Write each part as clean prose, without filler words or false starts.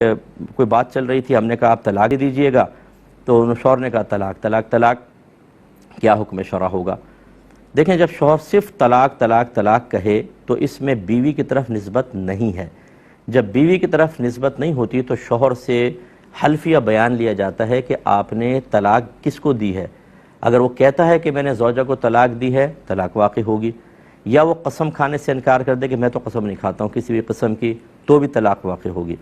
کوئی بات چل رہی تھی، ہم نے کہا آپ طلاق دیجئے گا، تو شوہر نے کہا طلاق طلاق طلاق، کیا حکم شرع ہوگا؟ دیکھیں، جب شوہر صرف طلاق طلاق طلاق کہے تو اس میں بیوی کی طرف نسبت نہیں ہے۔ جب بیوی کی طرف نسبت نہیں ہوتی تو شوہر سے حلفیہ بیان لیا جاتا ہے کہ آپ نے طلاق کس کو دی ہے۔ اگر وہ کہتا ہے کہ میں نے زوجہ کو طلاق دی ہے، طلاق واقع ہوگی، یا وہ قسم کھانے سے انکار کر دے کہ میں تو قسم نہیں کھاتا ہوں کسی بھی قسم کی، تو بھی طلاق واقع ہوگی۔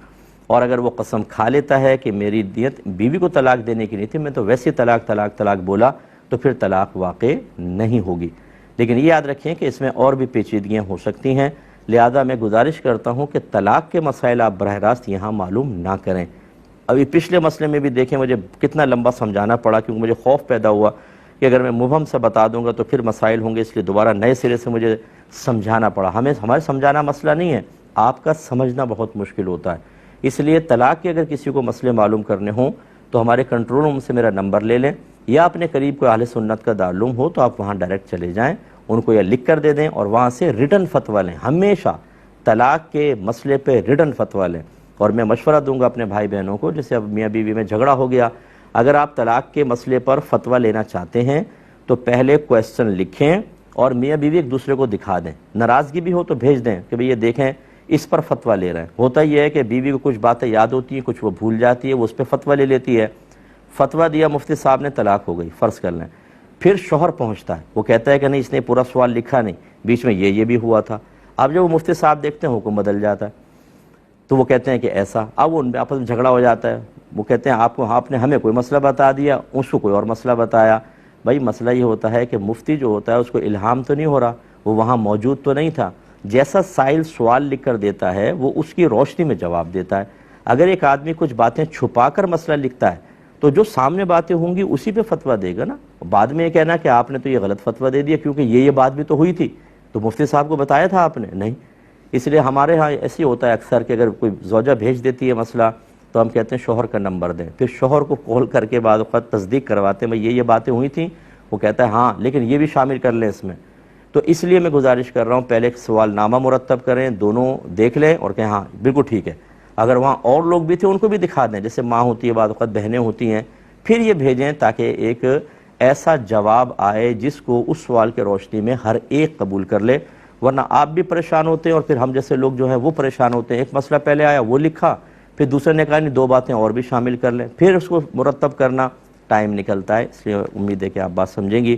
اور اگر وہ قسم کھا لیتا ہے کہ میری نیت بیوی کو طلاق دینے کی نہیں تھی، میں تو ویسے طلاق طلاق طلاق بولا، تو پھر طلاق واقع نہیں ہوگی۔ لیکن یہ یاد رکھیں کہ اس میں اور بھی پیچیدگیاں ہو سکتی ہیں، لہذا میں گزارش کرتا ہوں کہ طلاق کے مسائل آپ براہ راست یہاں معلوم نہ کریں۔ ابھی پچھلے مسئلے میں بھی دیکھیں مجھے کتنا لمبا سمجھانا پڑا، کیونکہ مجھے خوف پیدا ہوا کہ اگر میں مبہم سے بتا دوں گا تو پھر مسائل ہوں گے، اس لیے دوبارہ نئے سرے سے مجھے سمجھانا پڑا۔ ہمارے سمجھانا مسئلہ نہیں ہے، آپ کا سمجھنا بہت مشکل ہوتا ہے۔ اس لیے طلاق کے اگر کسی کو مسئلے معلوم کرنے ہوں تو ہمارے کنٹرول روم سے میرا نمبر لے لیں، یا اپنے قریب کوئی اہل سنت کا دارالعلوم ہو تو آپ وہاں ڈائریکٹ چلے جائیں، ان کو یہ لکھ کر دے دیں اور وہاں سے ریٹن فتویٰ لیں۔ ہمیشہ طلاق کے مسئلے پہ ریٹن فتویٰ لیں، اور میں مشورہ دوں گا اپنے بھائی بہنوں کو، جیسے اب میاں بیوی میں جھگڑا ہو گیا، اگر آپ طلاق کے مسئلے پر فتویٰ لینا چاہتے ہیں تو پہلے کویسچن لکھیں اور میاں بیوی ایک دوسرے کو دکھا دیں۔ ناراضگی بھی ہو تو بھیج دیں کہ بھئی یہ دیکھیں اس پر فتویٰ لے رہے ہیں۔ ہوتا یہ ہے کہ بیوی کو کچھ باتیں یاد ہوتی ہیں، کچھ وہ بھول جاتی ہے، وہ اس پہ فتویٰ لے لیتی ہے۔ فتویٰ دیا مفتی صاحب نے، طلاق ہو گئی، فرض کر لیں۔ پھر شوہر پہنچتا ہے، وہ کہتا ہے کہ نہیں اس نے پورا سوال لکھا نہیں، بیچ میں یہ بھی ہوا تھا۔ اب جب وہ مفتی صاحب دیکھتے ہیں حکم بدل جاتا ہے، تو وہ کہتے ہیں کہ ایسا، اب وہ ان میں آپس میں جھگڑا ہو جاتا ہے۔ وہ کہتے ہیں آپ نے ہمیں کوئی مسئلہ بتا دیا، اس کو کوئی اور مسئلہ بتایا۔ بھائی مسئلہ یہ ہوتا ہے کہ مفتی جو ہوتا ہے اس کو الہام تو نہیں ہو رہا، وہ وہاں موجود تو نہیں تھا۔ جیسا سائل سوال لکھ کر دیتا ہے وہ اس کی روشنی میں جواب دیتا ہے۔ اگر ایک آدمی کچھ باتیں چھپا کر مسئلہ لکھتا ہے تو جو سامنے باتیں ہوں گی اسی پہ فتویٰ دے گا نا۔ بعد میں یہ کہنا کہ آپ نے تو یہ غلط فتویٰ دے دیا کیونکہ یہ بات بھی تو ہوئی تھی، تو مفتی صاحب کو بتایا تھا آپ نے نہیں۔ اس لیے ہمارے ہاں ایسے ہوتا ہے اکثر کہ اگر کوئی زوجہ بھیج دیتی ہے مسئلہ تو ہم کہتے ہیں شوہر کا نمبر دیں، پھر شوہر کو کال کر کے بعد وقت تصدیق کرواتے ہیں بھئی یہ باتیں ہوئی تھیں، وہ کہتا ہے ہاں لیکن یہ بھی شامل کر لیں اس میں۔ تو اس لیے میں گزارش کر رہا ہوں پہلے ایک سوال نامہ مرتب کریں، دونوں دیکھ لیں اور کہیں ہاں بالکل ٹھیک ہے۔ اگر وہاں اور لوگ بھی تھے ان کو بھی دکھا دیں، جیسے ماں ہوتی ہے، بعض وقت بہنیں ہوتی ہیں، پھر یہ بھیجیں تاکہ ایک ایسا جواب آئے جس کو اس سوال کے روشنی میں ہر ایک قبول کر لے، ورنہ آپ بھی پریشان ہوتے ہیں اور پھر ہم جیسے لوگ جو ہیں وہ پریشان ہوتے ہیں۔ ایک مسئلہ پہلے آیا وہ لکھا، پھر دوسرے نے کہا نہیں دو باتیں اور بھی شامل کر لیں، پھر اس کو مرتب کرنا ٹائم نکلتا ہے۔ اس لیے امید ہے کہ آپ بات سمجھیں گی۔